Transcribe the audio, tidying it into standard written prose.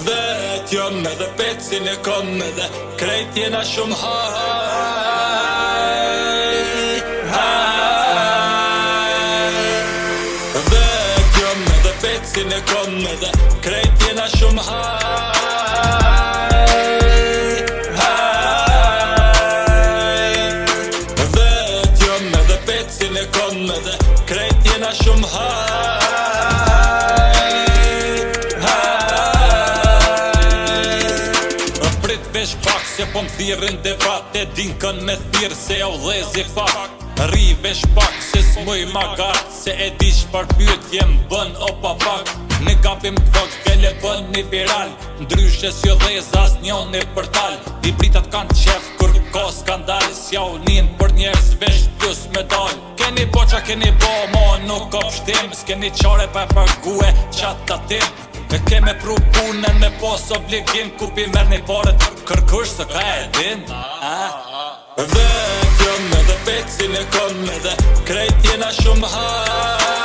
Vetëm edhe pecin e kom edhe krejt jena shumë haj. Vetëm edhe pecin e kom edhe krejt jena shumë haj. Vetëm edhe pecin e kom edhe krejt jena shumë haj. Vesh pak se po m'thirën debat e dinkën me thirë se ja u dhezi fak. Ri vesh pak se s'muj ma gat se e di çfar pyetje m'bën o pa pak. Në gabim t'vog gele bën një viral ndryshe s'jo dheza as njën e përtal. I britat kanë qef kur ka skandal s'ja u nin për njerës vesh plus medal. Keni bo qa keni bo mo nuk ka pështim s'keni qare pa e pague qatë tatim. E keme pru punën me pos obligim kupi merr një pare të kërkush së ka e din. Vetëm edhe pecin e kom edhe krejt jena shumë haj.